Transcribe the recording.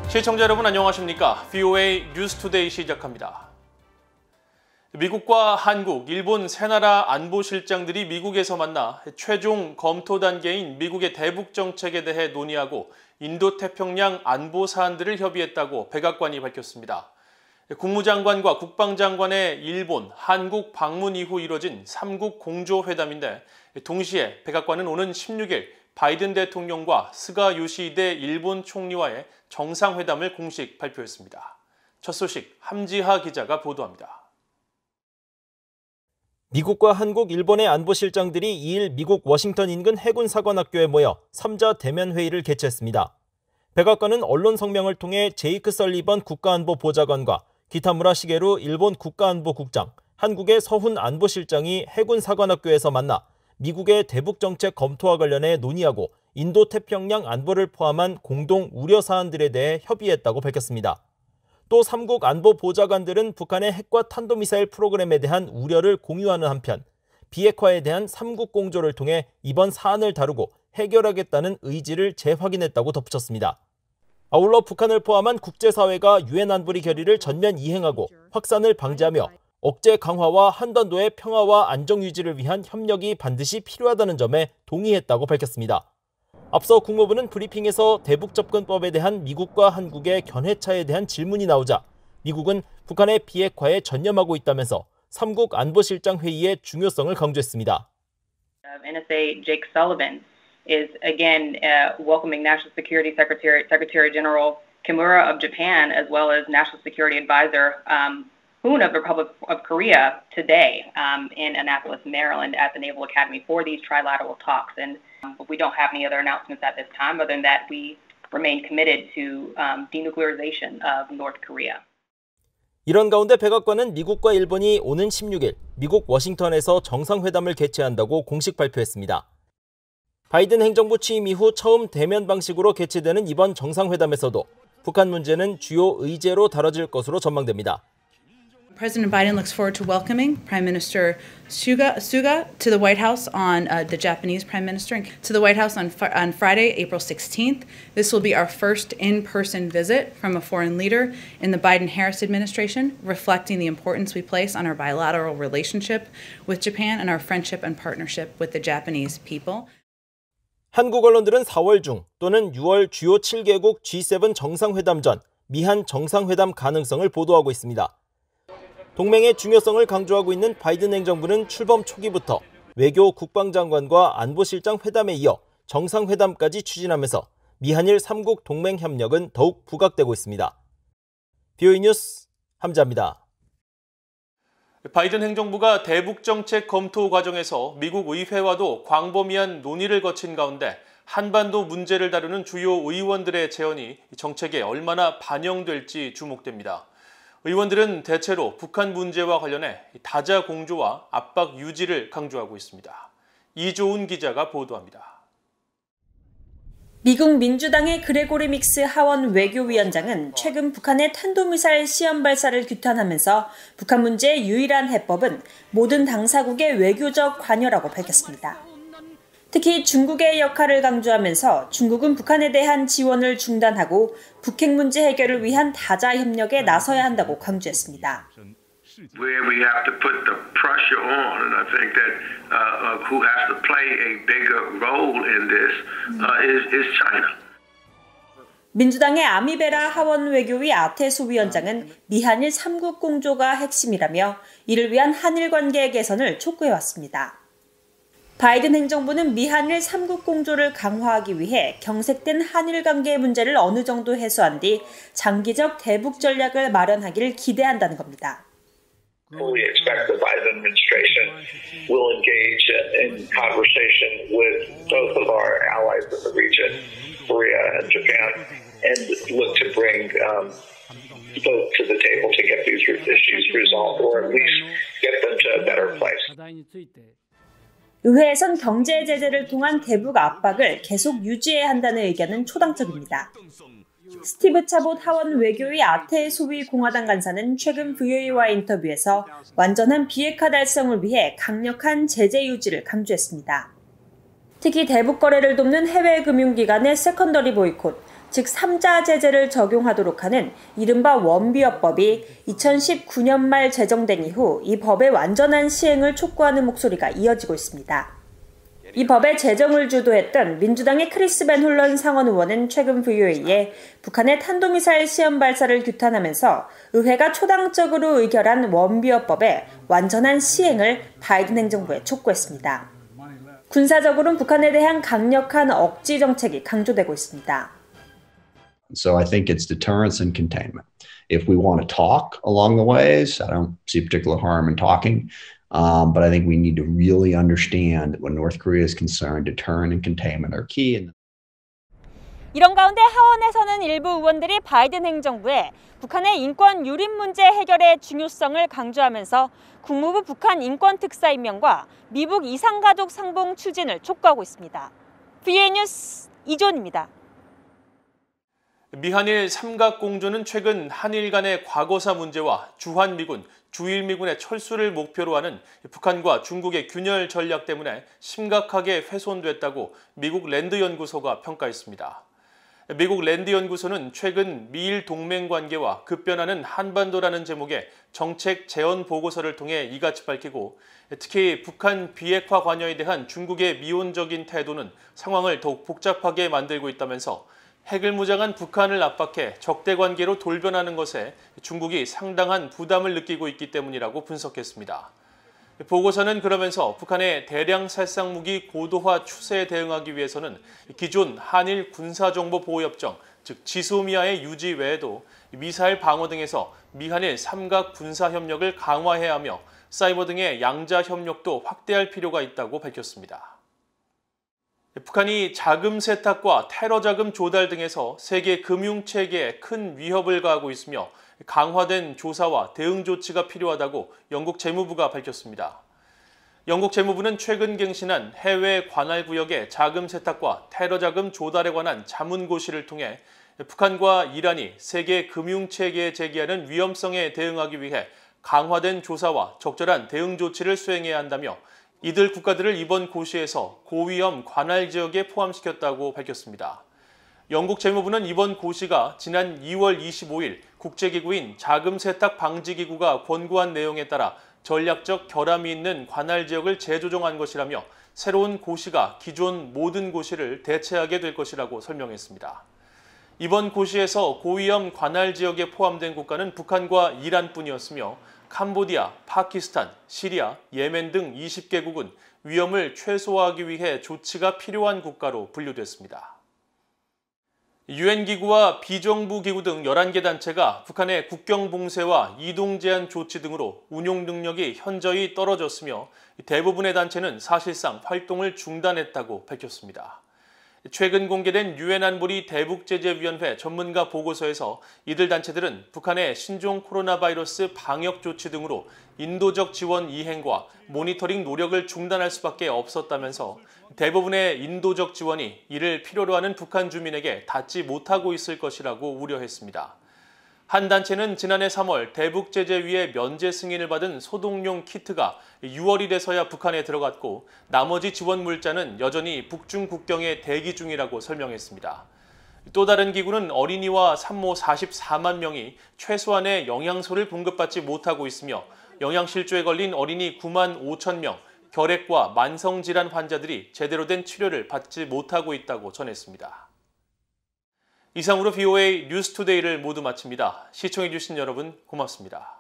시청자 여러분 안녕하십니까? VOA 뉴스투데이 시작합니다. 미국과 한국, 일본 세 나라 안보실장들이 미국에서 만나 최종 검토 단계인 미국의 대북 정책에 대해 논의하고 인도태평양 안보 사안들을 협의했다고 백악관이 밝혔습니다. 국무장관과 국방장관의 일본, 한국 방문 이후 이뤄진 3국 공조회담인데 동시에 백악관은 오는 16일 바이든 대통령과 스가 요시히데 일본 총리와의 정상회담을 공식 발표했습니다. 첫 소식 함지하 기자가 보도합니다. 미국과 한국, 일본의 안보실장들이 2일 미국 워싱턴 인근 해군사관학교에 모여 3자 대면 회의를 개최했습니다. 백악관은 언론 성명을 통해 제이크 설리번 국가안보보좌관과 기타무라 시게루 일본 국가안보국장, 한국의 서훈 안보실장이 해군사관학교에서 만나 미국의 대북정책 검토와 관련해 논의하고 인도태평양 안보를 포함한 공동 우려 사안들에 대해 협의했다고 밝혔습니다. 또 3국 안보보좌관들은 북한의 핵과 탄도미사일 프로그램에 대한 우려를 공유하는 한편 비핵화에 대한 3국 공조를 통해 이번 사안을 다루고 해결하겠다는 의지를 재확인했다고 덧붙였습니다. 아울러 북한을 포함한 국제사회가 유엔 안보리 결의를 전면 이행하고 확산을 방지하며 억제 강화와 한반도의 평화와 안정 유지를 위한 협력이 반드시 필요하다는 점에 동의했다고 밝혔습니다. 앞서 국무부는 브리핑에서 대북접근법에 대한 미국과 한국의 견해차에 대한 질문이 나오자 미국은 북한의 비핵화에 전념하고 있다면서 3국 안보실장 회의의 중요성을 강조했습니다. NSA Jake Sullivan is again welcoming National Security Secretary General Kimura of Japan as well as National Security Advisor Hoon of the Republic of Korea today in Annapolis, Maryland at the Naval Academy for these trilateral talks. And we don't have any other announcements at this time other than that we remain committed to denuclearization of North Korea. 이런 가운데 백악관은 미국과 일본이 오는 16일 미국 워싱턴에서 정상회담을 개최한다고 공식 발표했습니다. 바이든 행정부 취임 이후 처음 대면 방식으로 개최되는 이번 정상회담에서도 북한 문제는 주요 의제로 다뤄질 것으로 전망됩니다. President Biden looks forward to welcoming Prime Minister Suga to the White House on the Japanese Prime Minister to the White House on Friday, April 16th. This will be our first in-person visit from a foreign leader in the Biden-Harris administration, reflecting the importance we place on our bilateral relationship with Japan and our friendship and partnership with the Japanese people. 한국 언론들은 4월 중 또는 6월 주요 7개국 G7 정상회담 전 미한 정상회담 가능성을 보도하고 있습니다. 동맹의 중요성을 강조하고 있는 바이든 행정부는 출범 초기부터 외교 국방장관과 안보실장 회담에 이어 정상회담까지 추진하면서 미한일 3국 동맹 협력은 더욱 부각되고 있습니다. VOA 뉴스 함지하입니다. 바이든 행정부가 대북 정책 검토 과정에서 미국 의회와도 광범위한 논의를 거친 가운데 한반도 문제를 다루는 주요 의원들의 제언이 정책에 얼마나 반영될지 주목됩니다. 의원들은 대체로 북한 문제와 관련해 다자 공조와 압박 유지를 강조하고 있습니다. 이조은 기자가 보도합니다. 미국 민주당의 그레고리 믹스 하원 외교위원장은 최근 북한의 탄도미사일 시험 발사를 규탄하면서 북한 문제의 유일한 해법은 모든 당사국의 외교적 관여라고 밝혔습니다. 특히 중국의 역할을 강조하면서 중국은 북한에 대한 지원을 중단하고 북핵 문제 해결을 위한 다자 협력에 나서야 한다고 강조했습니다. Where we have to put the pressure on, and I think that who has to play a bigger role in this is China. 민주당의 아미베라 하원 외교위 아테소 위원장은 미한일 3국 공조가 핵심이라며 이를 위한 한일 관계의 개선을 촉구해왔습니다. 바이든 행정부는 미한일 3국 공조를 강화하기 위해 경색된 한일 관계의 문제를 어느 정도 해소한 뒤 장기적 대북 전략을 마련하기를 기대한다는 겁니다. We expect the Biden administration will engage in conversation with both of our allies in the region, Korea and Japan, and look to bring both to the table to get these issues resolved, or at least get them to a better place. 의회에선 경제 제재를 통한 대북 압박을 계속 유지해야 한다는 의견은 초당적입니다. 스티브 차봇 하원 외교위 아테 소위 공화당 간사는 최근 VOA와 인터뷰에서 완전한 비핵화 달성을 위해 강력한 제재 유지를 강조했습니다. 특히 대북 거래를 돕는 해외 금융기관의 세컨더리 보이콧, 즉 3자 제재를 적용하도록 하는 이른바 원비어법이 2019년 말 제정된 이후 이 법의 완전한 시행을 촉구하는 목소리가 이어지고 있습니다. 이 법의 제정을 주도했던 민주당의 크리스 벤 홀런 상원 의원은 최근 VOA에 북한의 탄도미사일 시험 발사를 규탄하면서 의회가 초당적으로 의결한 원비어법의 완전한 시행을 바이든 행정부에 촉구했습니다. 군사적으로는 북한에 대한 강력한 억지 정책이 강조되고 있습니다. So I think it's deterrence and containment. If we want to talk along the ways, I don't see particular harm in talking. But I think we need to really understand that when North Korea is concerned, deterrent and containment are key. 이런 가운데 하원에서는 일부 의원들이 바이든 행정부에 북한의 인권 유린 문제 해결의 중요성을 강조하면서 국무부 북한 인권 특사 임명과 미북 이상가족 상봉 추진을 촉구하고 있습니다. VOA 뉴스 이존입니다. 미한일 삼각공조는 최근 한일 간의 과거사 문제와 주한미군, 주일미군의 철수를 목표로 하는 북한과 중국의 균열 전략 때문에 심각하게 훼손됐다고 미국 랜드연구소가 평가했습니다. 미국 랜드연구소는 최근 미일 동맹관계와 급변하는 한반도라는 제목의 정책 재원 보고서를 통해 이같이 밝히고 특히 북한 비핵화 관여에 대한 중국의 미온적인 태도는 상황을 더욱 복잡하게 만들고 있다면서 핵을 무장한 북한을 압박해 적대 관계로 돌변하는 것에 중국이 상당한 부담을 느끼고 있기 때문이라고 분석했습니다. 보고서는 그러면서 북한의 대량 살상 무기 고도화 추세에 대응하기 위해서는 기존 한일 군사정보보호협정, 즉 지소미아의 유지 외에도 미사일 방어 등에서 미한일 삼각 군사협력을 강화해야 하며 사이버 등의 양자 협력도 확대할 필요가 있다고 밝혔습니다. 북한이 자금 세탁과 테러 자금 조달 등에서 세계 금융체계에 큰 위협을 가하고 있으며 강화된 조사와 대응 조치가 필요하다고 영국 재무부가 밝혔습니다. 영국 재무부는 최근 갱신한 해외 관할 구역의 자금 세탁과 테러 자금 조달에 관한 자문고시를 통해 북한과 이란이 세계 금융체계에 제기하는 위험성에 대응하기 위해 강화된 조사와 적절한 대응 조치를 수행해야 한다며 이들 국가들을 이번 고시에서 고위험 관할 지역에 포함시켰다고 밝혔습니다. 영국 재무부는 이번 고시가 지난 2월 25일 국제기구인 자금세탁방지기구가 권고한 내용에 따라 전략적 결함이 있는 관할 지역을 재조정한 것이라며 새로운 고시가 기존 모든 고시를 대체하게 될 것이라고 설명했습니다. 이번 고시에서 고위험 관할 지역에 포함된 국가는 북한과 이란뿐이었으며 캄보디아, 파키스탄, 시리아, 예멘 등 20개국은 위험을 최소화하기 위해 조치가 필요한 국가로 분류됐습니다. 유엔기구와 비정부기구 등 11개 단체가 북한의 국경 봉쇄와 이동 제한 조치 등으로 운용 능력이 현저히 떨어졌으며 대부분의 단체는 사실상 활동을 중단했다고 밝혔습니다. 최근 공개된 유엔 안보리 대북제재위원회 전문가 보고서에서 이들 단체들은 북한의 신종 코로나 바이러스 방역 조치 등으로 인도적 지원 이행과 모니터링 노력을 중단할 수밖에 없었다면서 대부분의 인도적 지원이 이를 필요로 하는 북한 주민에게 닿지 못하고 있을 것이라고 우려했습니다. 한 단체는 지난해 3월 대북제재위의 면제 승인을 받은 소독용 키트가 6월이 돼서야 북한에 들어갔고 나머지 지원 물자는 여전히 북중 국경에 대기 중이라고 설명했습니다. 또 다른 기구는 어린이와 산모 44만 명이 최소한의 영양소를 공급받지 못하고 있으며 영양실조에 걸린 어린이 9만 5천 명, 결핵과 만성질환 환자들이 제대로 된 치료를 받지 못하고 있다고 전했습니다. 이상으로 VOA 뉴스투데이를 모두 마칩니다. 시청해주신 여러분 고맙습니다.